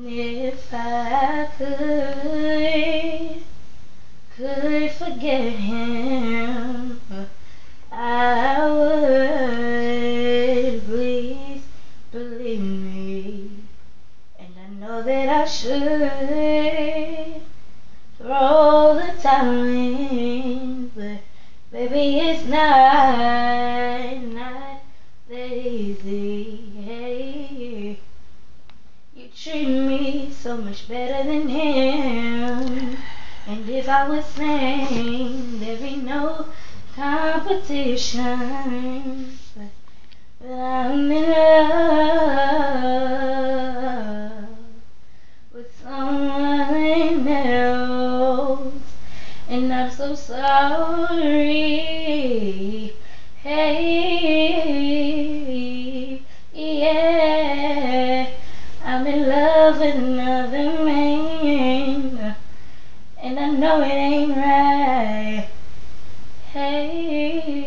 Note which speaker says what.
Speaker 1: If I could forget him, I would. Please believe me, and I know that I should throw the towel in, but baby, it's not that easy. Hey, you treat me so much better than him, and if I was sane, there'd be no competition. But I'm in love with someone else, and I'm so sorry. Hey, yeah, I'm in love with another man, and I know it ain't right. Hey.